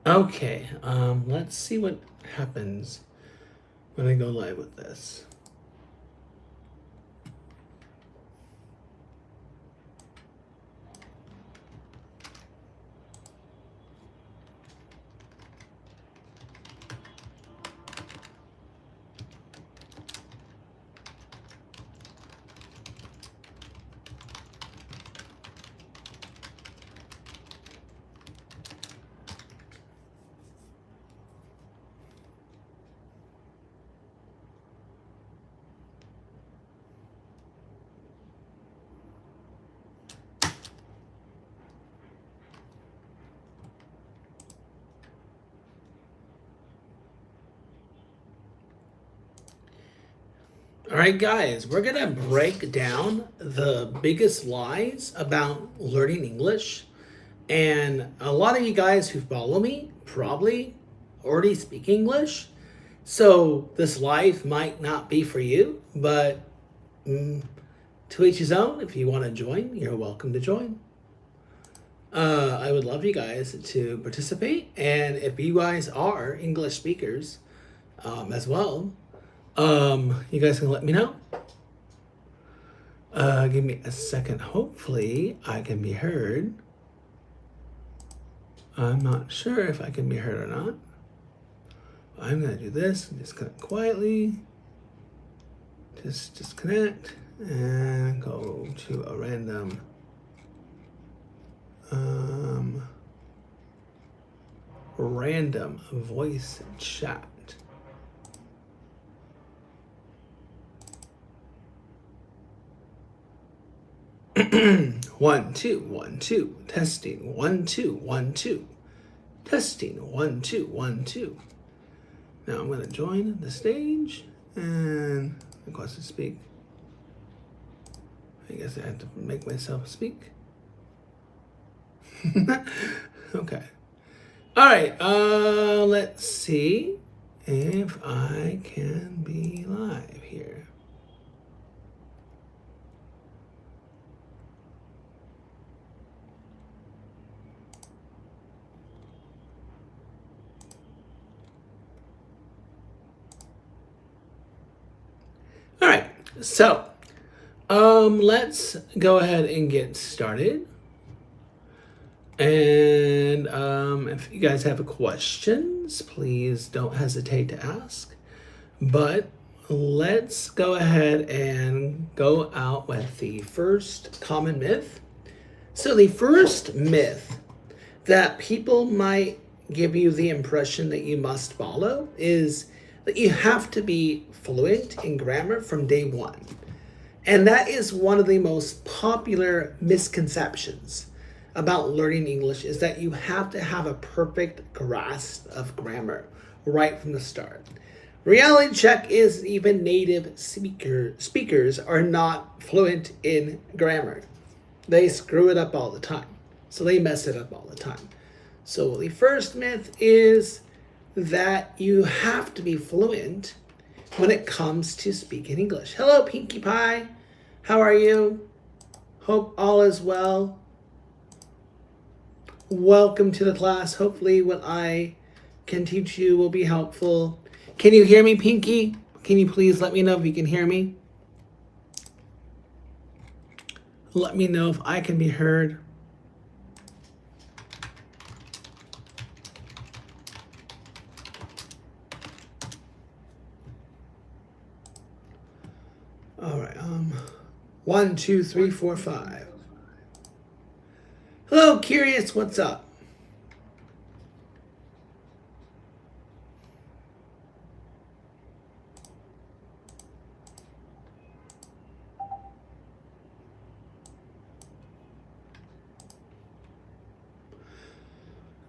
Okay, let's see what happens when I go live with this. All right, guys, we're gonna break down the biggest lies about learning English. And a lot of you guys who follow me probably already speak English. So this live might not be for you, but to each his own. If you want to join, you're welcome to join. I would love you guys to participate. And if you guys are English speakers as well, you guys can let me know. Give me a second. Hopefully I can be heard. I'm not sure if I can be heard or not. I'm gonna do this. Just kind of quietly. Just disconnect and go to a random random voice chat. One, two, 1, 2. Testing. 1, 2, 1, 2. Testing. 1, 2, 1, 2. Now I'm going to join the stage and request to speak. I guess I have to make myself speak. Okay. All right. Let's see if I can be live here. All right, so let's go ahead and get started. And if you guys have questions, please don't hesitate to ask. But let's go ahead and go out with the first common myth. So the first myth that people might give you the impression that you must follow is that you have to be fluent in grammar from day one. And that is one of the most popular misconceptions about learning English, is that you have to have a perfect grasp of grammar right from the start. Reality check is even native speakers are not fluent in grammar. They screw it up all the time. So they mess it up all the time. So the first myth is that you have to be fluent when it comes to speaking English. Hello, Pinkie Pie. How are you? Hope all is well. Welcome to the class. Hopefully what I can teach you will be helpful. Can you hear me, Pinkie? Can you please let me know if you can hear me? Let me know if I can be heard. All right, 1, 2, 3, 4, 5. Hello, Curious, what's up?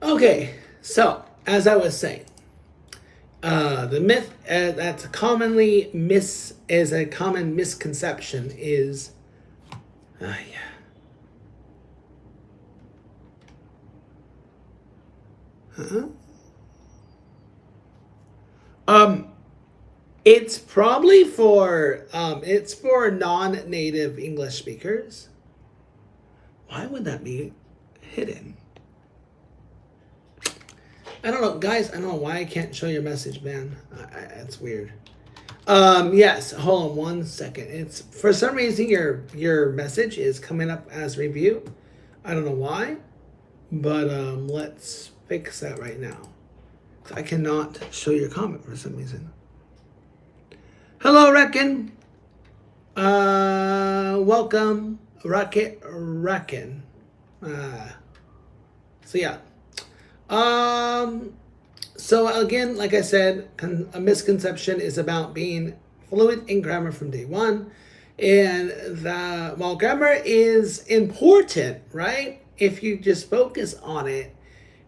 Okay, so as I was saying, the myth that's commonly is a common misconception is, yeah. It's probably for it's for non-native English speakers. Why would that be hidden? I don't know, guys. I don't know why I can't show your message, man. It's weird. Yes. Hold on one second. It's for some reason your message is coming up as review. I don't know why, but let's fix that right now. I cannot show your comment for some reason. Hello, Reckon. Welcome, Reckon. So yeah. So again, like I said, a misconception is about being fluent in grammar from day one. And while grammar is important, right? If you just focus on it,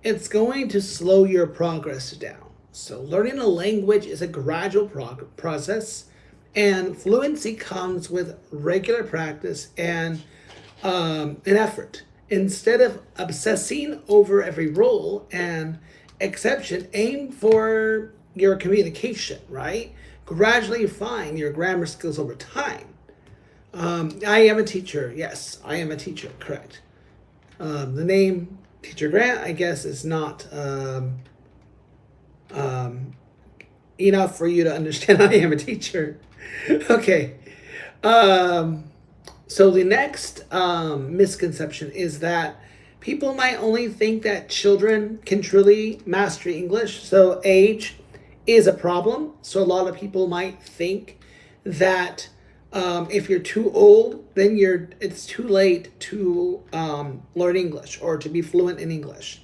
it's going to slow your progress down. So learning a language is a gradual process, and fluency comes with regular practice and an effort. Instead of obsessing over every rule and exception, aim for your communication, right? Gradually refine your grammar skills over time. I am a teacher. Yes, I am a teacher. Correct. The name Teacher Grant, I guess, is not enough for you to understand I am a teacher. Okay. So the next misconception is that people might only think that children can truly master English. So age is a problem. So a lot of people might think that if you're too old, then it's too late to learn English or to be fluent in English.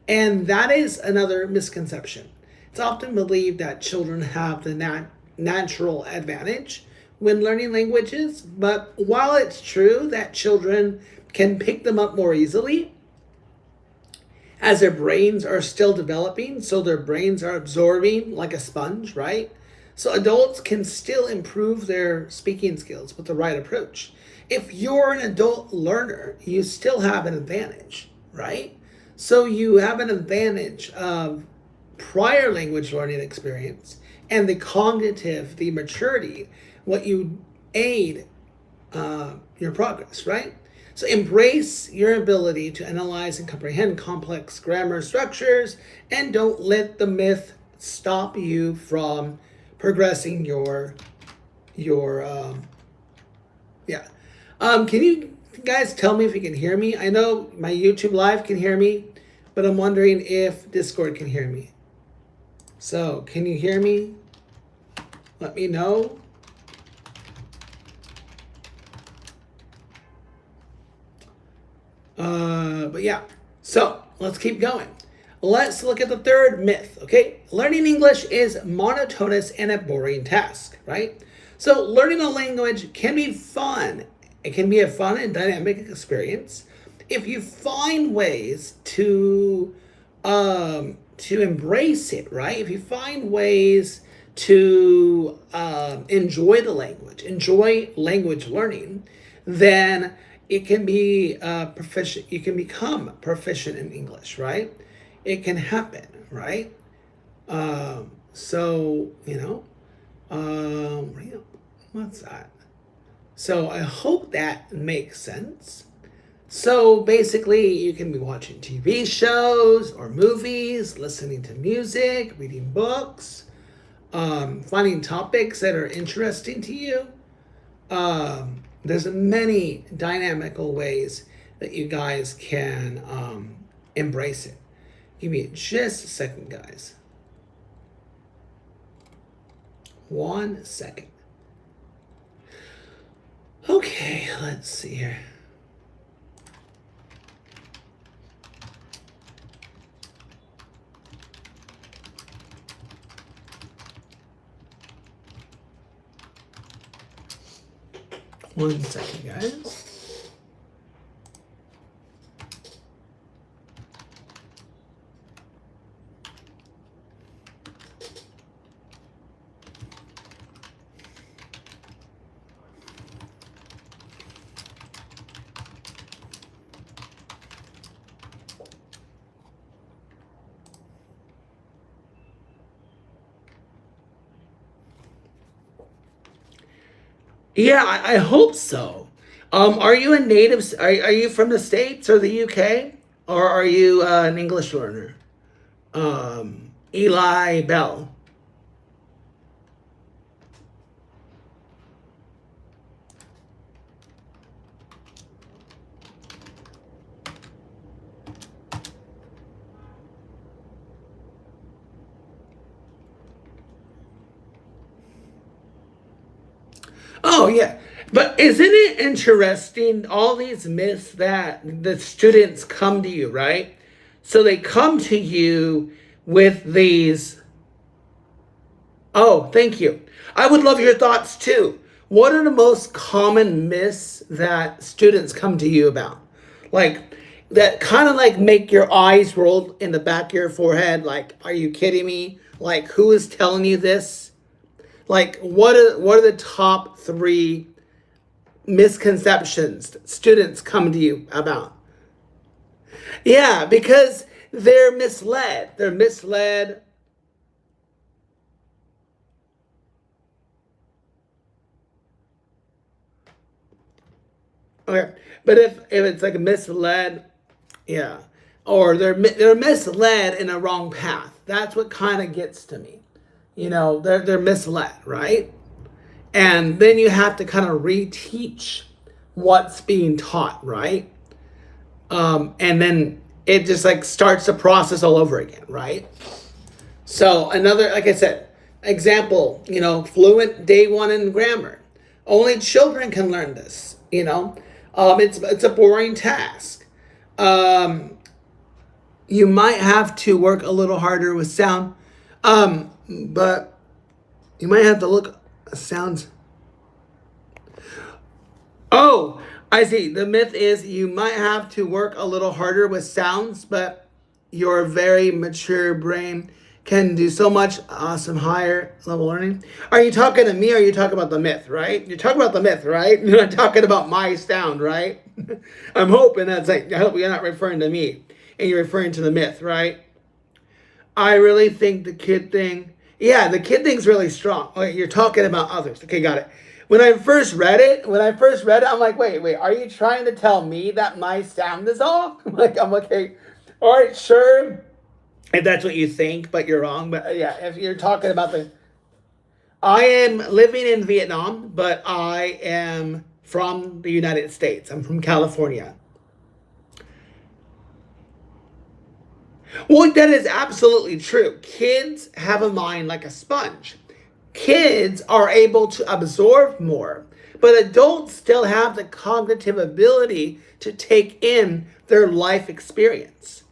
And that is another misconception. It's often believed that children have the natural advantage when learning languages, but while it's true that children can pick them up more easily, as their brains are still developing, so their brains are absorbing like a sponge, right? So adults can still improve their speaking skills with the right approach. If you're an adult learner, you still have an advantage, right? So you have an advantage of prior language learning experience and the cognitive, the maturity, what you aid your progress, right? So embrace your ability to analyze and comprehend complex grammar structures, and don't let the myth stop you from progressing your yeah. Can you guys tell me if you can hear me? I know my YouTube live can hear me, but I'm wondering if Discord can hear me. So can you hear me? Let me know. But yeah, so let's keep going. Let's look at the third myth, okay? Learning English is monotonous and a boring task, right? So learning a language can be fun. It can be a fun and dynamic experience if you find ways to embrace it, right? If you find ways to enjoy the language, enjoy language learning, then it can be proficient. You can become proficient in English, right? It can happen, right? So what's that? So I hope that makes sense. So basically, you can be watching TV shows or movies, listening to music, reading books, finding topics that are interesting to you. There's many dynamical ways that you guys can embrace it. Give me just a second, guys. 1 second. Okay, let's see here. One second, guys. Yeah, I hope so. Are you a native? Are you from the States or the UK? Or are you an English learner? Eli Bell. Oh, yeah. But isn't it interesting, all these myths that the students come to you, right? So they come to you with these. Oh, thank you. I would love your thoughts too. What are the most common myths that students come to you about? Like, that kind of like make your eyes roll in the back of your forehead. Like, are you kidding me? Like, who is telling you this? Like, what are the top three misconceptions students come to you about? Yeah, because they're misled. They're misled. Okay, but if it's like a misled, yeah, or they're misled in a wrong path. That's what kind of gets to me. They're misled, right? And then you have to kind of reteach what's being taught, right? And then it just like starts the process all over again, right? So another, like I said, example, fluent day one in grammar. Only children can learn this, it's a boring task. You might have to work a little harder with sound, but you might have to look sounds. Oh, I see. The myth is you might have to work a little harder with sounds, but your very mature brain can do so much awesome higher level learning. Are you talking to me or are you talking about the myth, right? You're talking about the myth, right? You're not talking about my sound, right? I'm hoping that's like, I hope you're not referring to me and you're referring to the myth, right? I really think the kid thing, yeah, the kid thing's really strong. Okay, you're talking about others. Okay, got it. When I first read it, I'm like, wait, are you trying to tell me that my sound is off? I'm okay. All right, sure. If that's what you think, but you're wrong. But yeah, if you're talking about I am living in Vietnam, but I am from the United States. I'm from California. Well, that is absolutely true. Kids have a mind like a sponge. Kids are able to absorb more, but adults still have the cognitive ability to take in their life experience.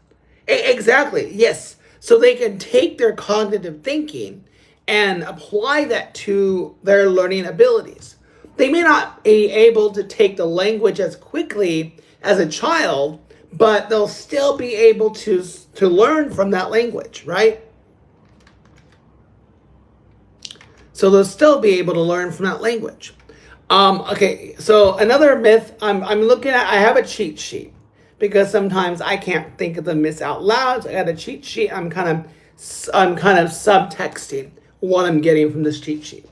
Exactly, yes. So they can take their cognitive thinking and apply that to their learning abilities. They may not be able to take the language as quickly as a child, but they'll still be able to learn from that language, right? So they'll still be able to learn from that language. Okay, so another myth I'm looking at, I have a cheat sheet because sometimes I can't think of the myths out loud. So I got a cheat sheet. I'm kind of subtexting what I'm getting from this cheat sheet.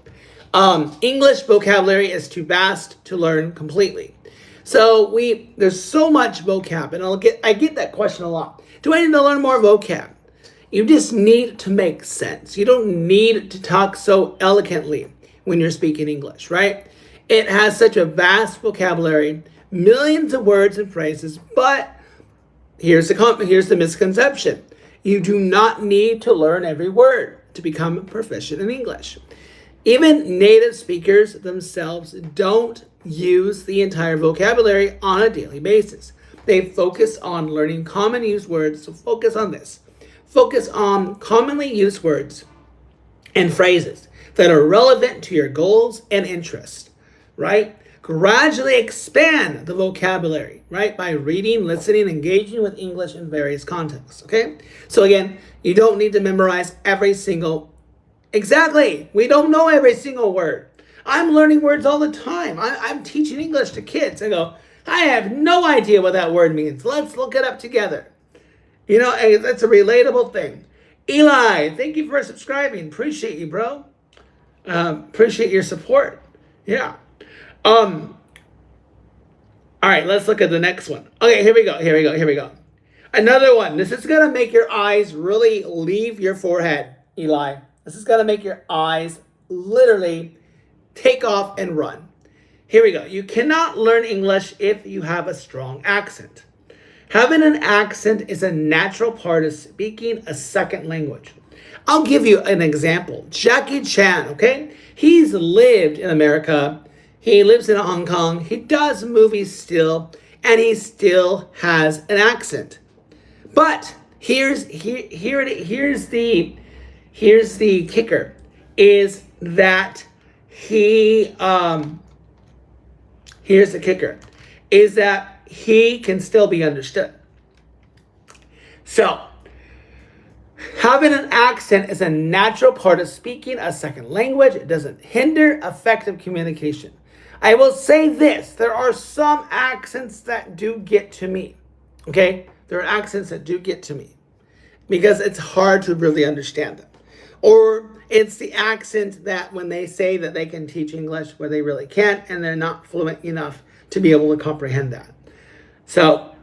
English vocabulary is too vast to learn completely. So there's so much vocab, and I get that question a lot. Do I need to learn more vocab? You just need to make sense. You don't need to talk so eloquently when you're speaking English, right? It has such a vast vocabulary, millions of words and phrases, but here's the misconception. You do not need to learn every word to become proficient in English. Even native speakers themselves don't use the entire vocabulary on a daily basis. They focus on learning common used words, so focus on this. Focus on commonly used words and phrases that are relevant to your goals and interests, right? Gradually expand the vocabulary, right? By reading, listening, engaging with English in various contexts, okay? So again, you don't need to memorize every single, exactly. We don't know every single word. I'm learning words all the time. I'm teaching English to kids. I go, I have no idea what that word means. Let's look it up together. That's a relatable thing. Eli, thank you for subscribing. Appreciate you, bro. Appreciate your support. Yeah. All right, let's look at the next one. Okay, here we go. Another one. This is going to make your eyes really leave your forehead, Eli. This is going to make your eyes literally take off and run. Here we go. You cannot learn English if you have a strong accent. Having an accent is a natural part of speaking a second language. I'll give you an example. Jackie Chan, okay? He's lived in America. He lives in Hong Kong. He does movies still, and he still has an accent. But here's the kicker is that here's the kicker is that he can still be understood. So, having an accent is a natural part of speaking a second language. It doesn't hinder effective communication. I will say this, there are some accents that do get to me. Okay? There are accents that do get to me because it's hard to really understand them. Or it's the accent that when they say that they can teach English where they really can't and they're not fluent enough to be able to comprehend that. So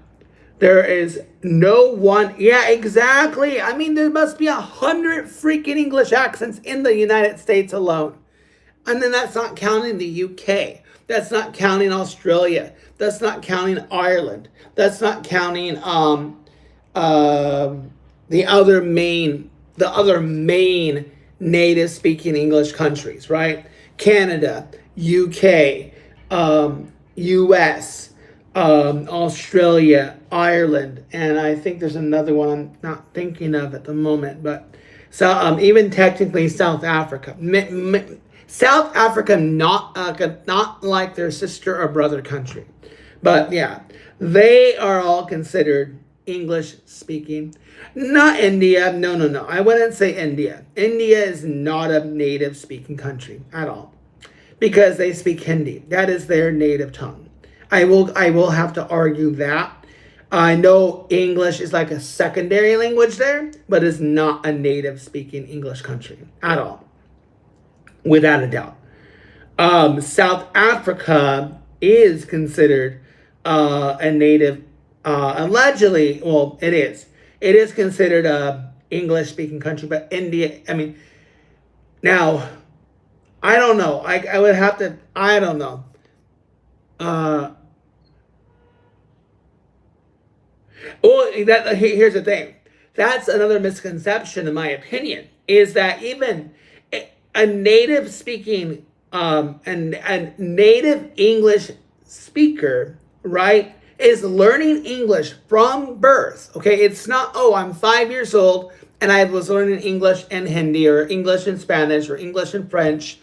there is no one. Yeah, exactly. I mean, there must be 100 freaking English accents in the United States alone. And then that's not counting the UK. That's not counting Australia. That's not counting Ireland. That's not counting the other main native speaking English countries, right? Canada, UK, US, Australia, Ireland, and I think there's another one I'm not thinking of at the moment, but so even technically South Africa. South Africa, not like their sister or brother country. But yeah, they are all considered English speaking. Not India. No. I wouldn't say India. India is not a native speaking country at all because they speak Hindi. That is their native tongue. I will have to argue that. I know English is like a secondary language there, but it's not a native speaking English country at all. Without a doubt. South Africa is considered a native, allegedly, well, it is. It is considered a English-speaking country, but India, I mean, now, I don't know. I would have to, I don't know. Here's the thing. That's another misconception, in my opinion, is that even a native speaking and a native English speaker, right, is learning English from birth. Okay, it's not, oh, I'm 5 years old and I was learning English and Hindi or English and Spanish or English and French.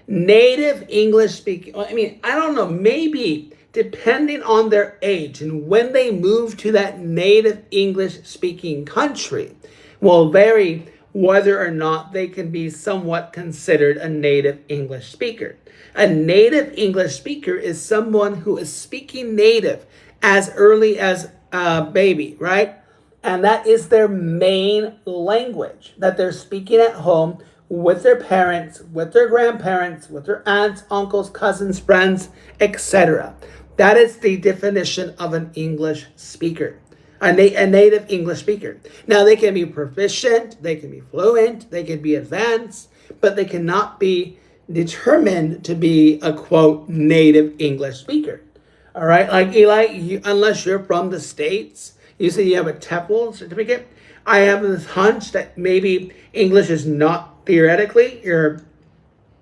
Native English speaking, I mean, I don't know, maybe depending on their age and when they move to that native English speaking country will vary whether or not they can be somewhat considered a native English speaker. A native English speaker is someone who is speaking native as early as a baby, right? And that is their main language that they're speaking at home with their parents, with their grandparents, with their aunts, uncles, cousins, friends, etc. That is the definition of an English speaker. A native English speaker. Now, they can be proficient, they can be fluent, they can be advanced, but they cannot be determined to be a, quote, native English speaker. All right? Like, Eli, unless you're from the States, you say you have a TEFL certificate, I have this hunch that maybe English is not theoretically your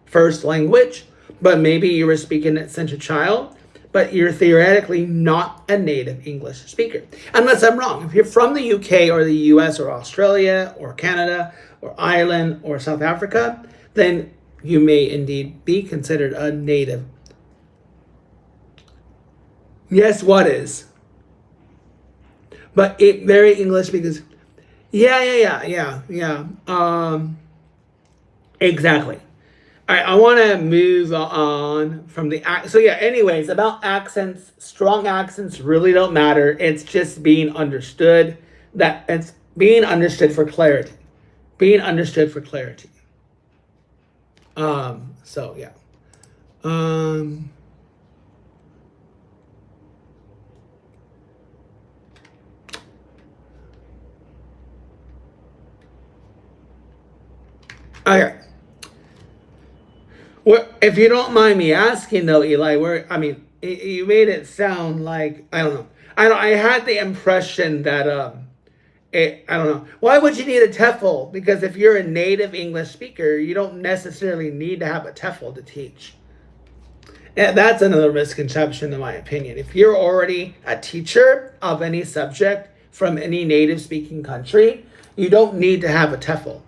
first language, but maybe you were speaking it since a child, but you're theoretically not a native English speaker. Unless I'm wrong. If you're from the UK or the US or Australia or Canada or Ireland or South Africa, then you may indeed be considered a native. Yes, what is? But it very English because, yeah. Exactly. All right, I want to move on from the so yeah. Anyways, about accents, strong accents really don't matter. It's just being understood. That it's being understood for clarity. Being understood for clarity. So yeah. Okay. Well, if you don't mind me asking though, Eli, you made it sound like I don't know. I had the impression that I don't know. Why would you need a TEFL? Because if you're a native English speaker, you don't necessarily need to have a TEFL to teach. And that's another misconception, in my opinion. If you're already a teacher of any subject from any native speaking country, you don't need to have a TEFL.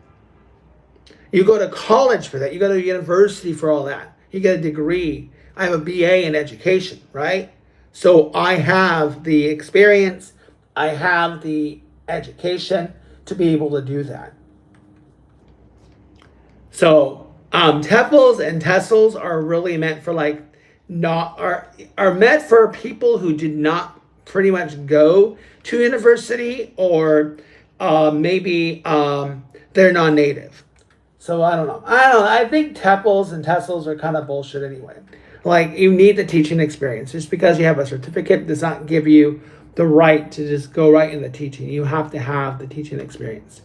You go to college for that. You go to university for all that. You get a degree. I have a BA in education, right? So I have the experience. I have the education to be able to do that. So TEFLs and TESOLs are really meant for like not are meant for people who did not pretty much go to university or maybe they're non-native. So I don't know. I think TEFLs and TESOLs are kind of bullshit anyway. Like you need the teaching experience. Just because you have a certificate does not give you the right to just go right in the teaching. You have to have the teaching experience.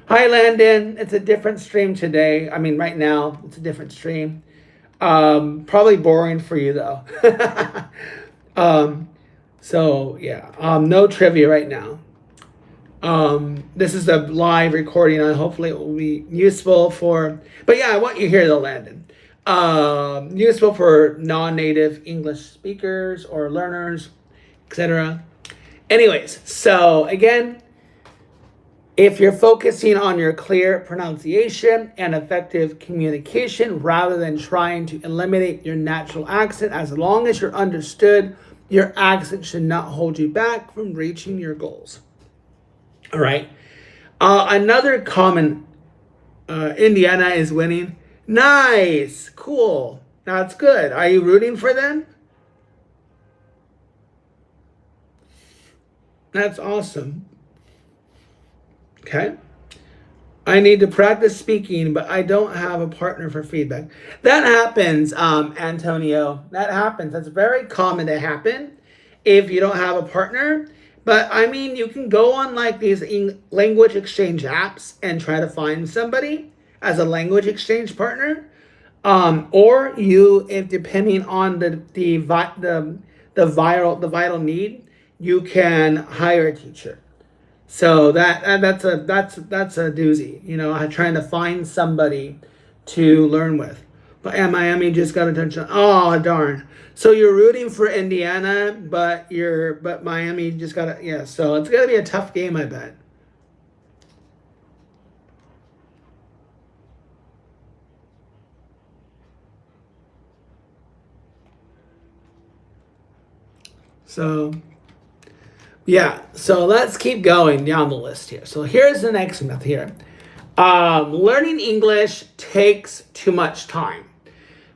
Hi, Landon. It's a different stream today. I mean, right now, it's a different stream. Probably boring for you, though. So, yeah. No trivia right now. This is a live recording. Hopefully, it will be useful for... But, yeah, I want you here, though, Landon. Useful for non-native English speakers or learners, etc. Anyways, so, again... If you're focusing on your clear pronunciation and effective communication rather than trying to eliminate your natural accent, as long as you're understood, your accent should not hold you back from reaching your goals. All right. Another common, Indiana is winning. Nice. Cool. That's good. Are you rooting for them? That's awesome. Okay. I need to practice speaking, but I don't have a partner for feedback. That happens, Antonio. That happens. That's very common to happen if you don't have a partner. But I mean, you can go on like these language exchange apps and try to find somebody as a language exchange partner. Or you, if depending on the vital need, you can hire a teacher. So that's a doozy, you know, trying to find somebody to learn with. But Miami just got attention. Oh darn! So you're rooting for Indiana, but Miami just got yeah. So it's gonna be a tough game, I bet. So. Yeah, so let's keep going down the list here. So here's the next myth here. Learning English takes too much time.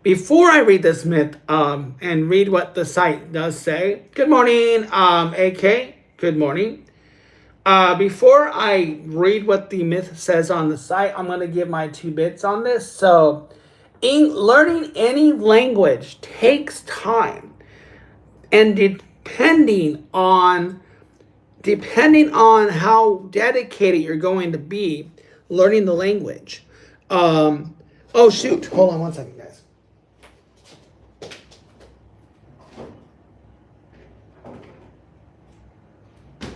Before I read this myth and read what the site does say, good morning, AK, good morning. Before I read what the myth says on the site, I'm going to give my 2 bits on this. So learning any language takes time. And depending on how dedicated you're going to be learning the language. Oh shoot, hold on one second, guys.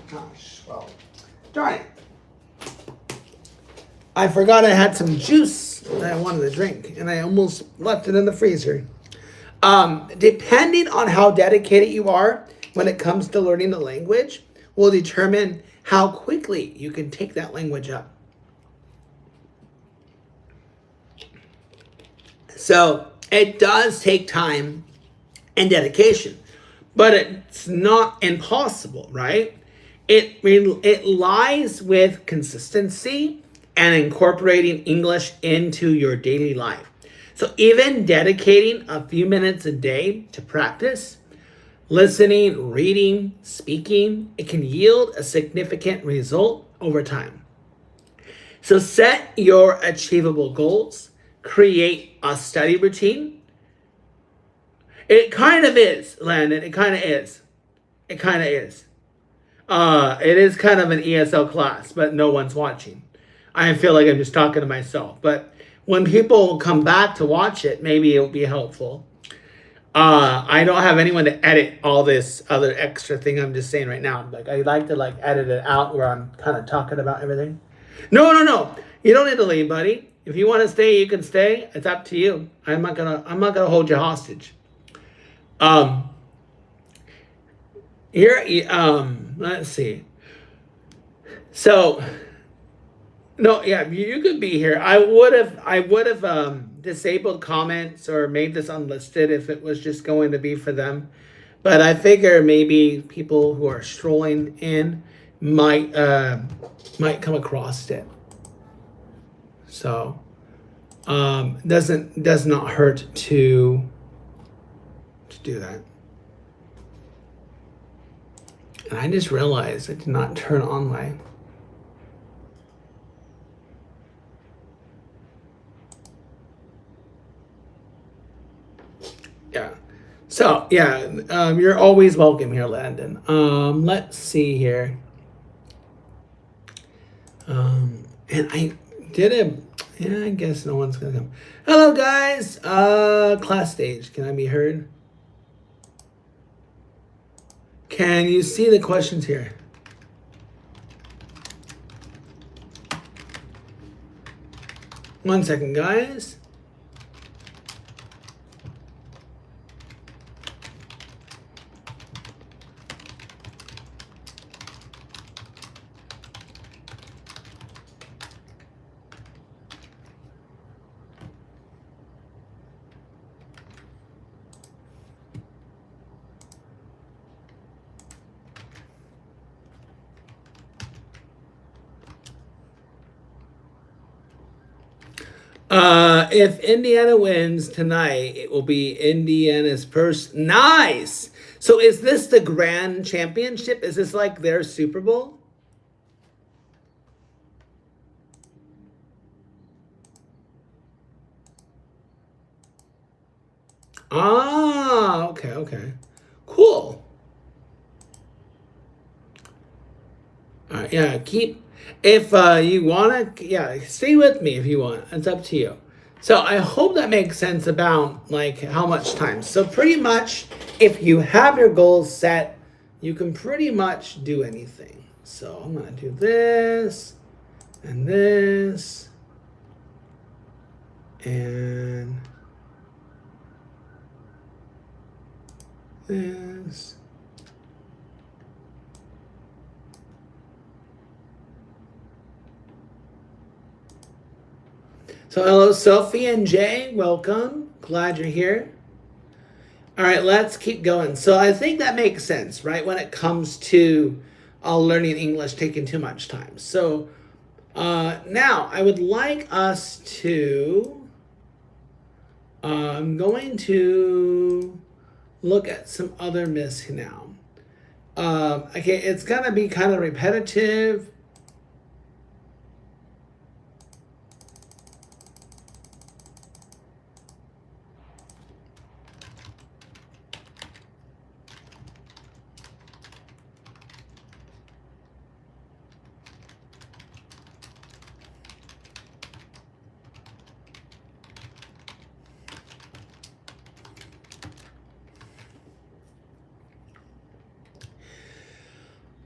Gosh, well, darn it. I forgot I had some juice that I wanted to drink, and I almost left it in the freezer. Depending on how dedicated you are when it comes to learning the language, will determine how quickly you can take that language up. So it does take time and dedication, but it's not impossible, right? It lies with consistency and incorporating English into your daily life. So even dedicating a few minutes a day to practice, listening, reading, speaking, it can yield a significant result over time. So set your achievable goals, create a study routine. It kind of is, Landon. It kind of is. It kind of is. It is kind of an ESL class, but no one's watching. I feel like I'm just talking to myself. But when people come back to watch it, maybe it'll be helpful. I don't have anyone to edit all this other extra thing I'm just saying right now. Like I like to like edit it out where I'm kind of talking about everything. No, no, no. You don't need to leave, buddy. If you want to stay, you can stay. It's up to you. I'm not gonna hold you hostage. Um here let's see. So no, yeah, you could be here. I would have disabled comments or made this unlisted if it was just going to be for them. But I figure maybe people who are strolling in might come across it. So does not hurt to do that. And I just realized I did not turn on my. Yeah. So yeah, you're always welcome here, Landon. Let's see here. And I did a. Yeah, I guess no one's gonna come. Hello, guys. Class stage. Can I be heard? Can you see the questions here? One second, guys. If Indiana wins tonight, it will be Indiana's first. Nice. So is this the grand championship? Is this like their Super Bowl? Ah, okay, okay. Cool. All right, yeah, keep if you want to, yeah, stay with me if you want. It's up to you. So I hope that makes sense about like how much time. So pretty much if you have your goals set, you can pretty much do anything. So I'm going to do this and this and this. So hello, Sophie and Jay. Welcome. Glad you're here. All right, let's keep going. So I think that makes sense, right? When it comes to learning English taking too much time. So now I would like us to, I'm going to look at some other myths now. Okay, it's going to be kind of repetitive.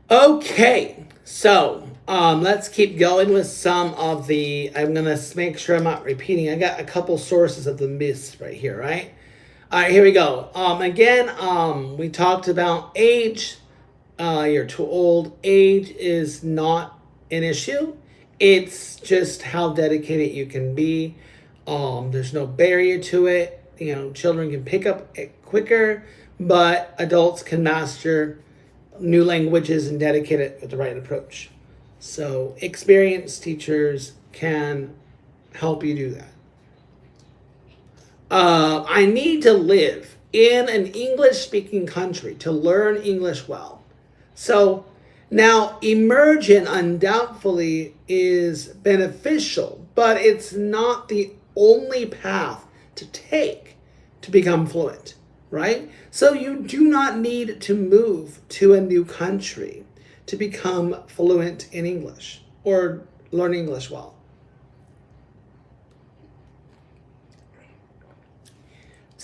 Okay, so let's keep going with some of the. I'm gonna make sure I'm not repeating. I got a couple sources of the myths right here, right? All right, here we go. Again, we talked about age. You're too old. Age is not an issue. It's just how dedicated you can be. There's no barrier to it. You know, children can pick up it quicker, but adults can master new languages and dedicate it with the right approach. So experienced teachers can help you do that. I need to live in an English speaking country to learn English well. So now immersion undoubtedly is beneficial, but it's not the only path to take to become fluent, right? So you do not need to move to a new country to become fluent in English or learn English well.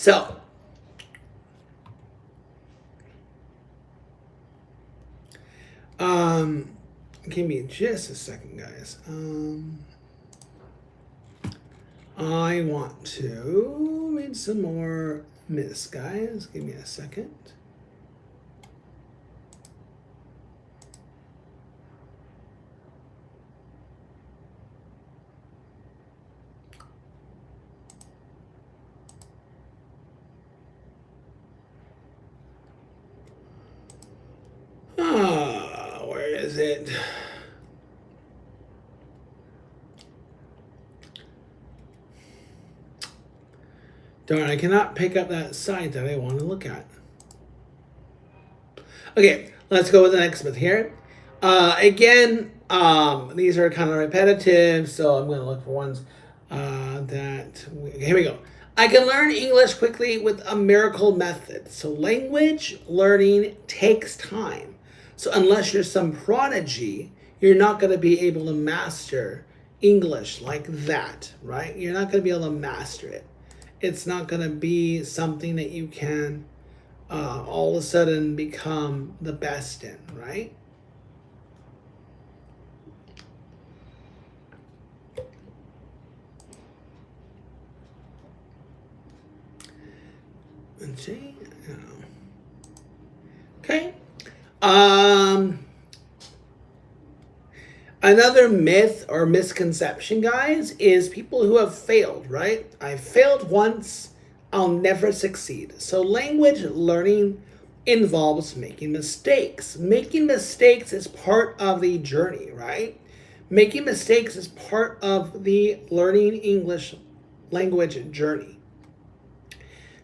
So, give me just a second, guys. I want to read some more myths, guys. Give me a second. Where is it? Darn, I cannot pick up that site that I want to look at. Okay, let's go with the next myth here. Again, these are kind of repetitive, so I'm going to look for ones here we go. I can learn English quickly with a miracle method. So language learning takes time. So unless you're some prodigy, you're not going to be able to master English like that, right? You're not going to be able to master it. It's not going to be something that you can all of a sudden become the best in, right? Okay. Another myth or misconception, guys, is people who have failed, right? I failed once, I'll never succeed. So language learning involves making mistakes. Making mistakes is part of the journey, right? Making mistakes is part of the learning English language journey.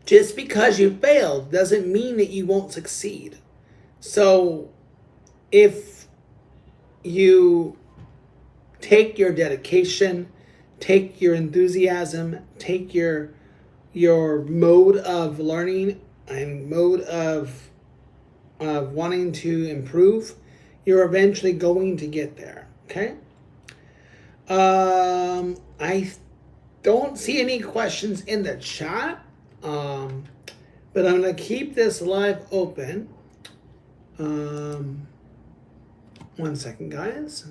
Just because you failed doesn't mean that you won't succeed. So if you take your dedication, take your enthusiasm, take your mode of learning and mode of wanting to improve, you're eventually going to get there. Okay. I don't see any questions in the chat, but I'm gonna keep this live open. 1 second, guys.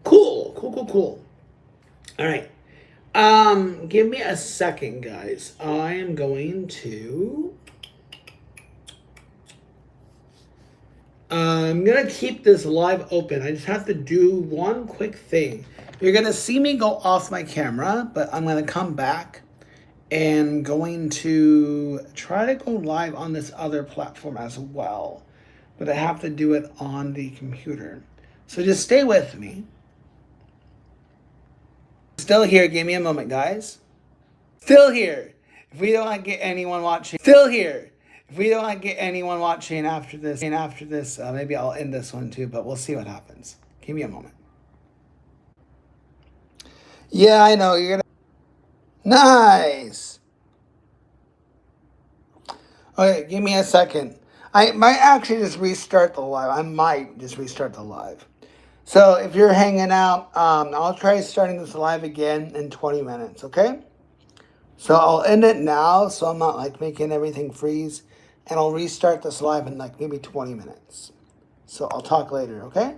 Cool. All right. Give me a second, guys. I am going to. I'm gonna keep this live open. I just have to do one quick thing. You're gonna see me go off my camera, but I'm gonna come back and going to try to go live on this other platform as well. But I have to do it on the computer. So just stay with me. Still here. Give me a moment, guys. Still here. If we don't get anyone watching, still here. If we don't get anyone watching after this, maybe I'll end this one too. But we'll see what happens. Give me a moment. Yeah, I know you're gonna. Nice. Okay, give me a second. I might actually just restart the live. I might just restart the live. So if you're hanging out, I'll try starting this live again in 20 minutes, okay? So I'll end it now so I'm not like making everything freeze. And I'll restart this live in like maybe 20 minutes. So I'll talk later, okay?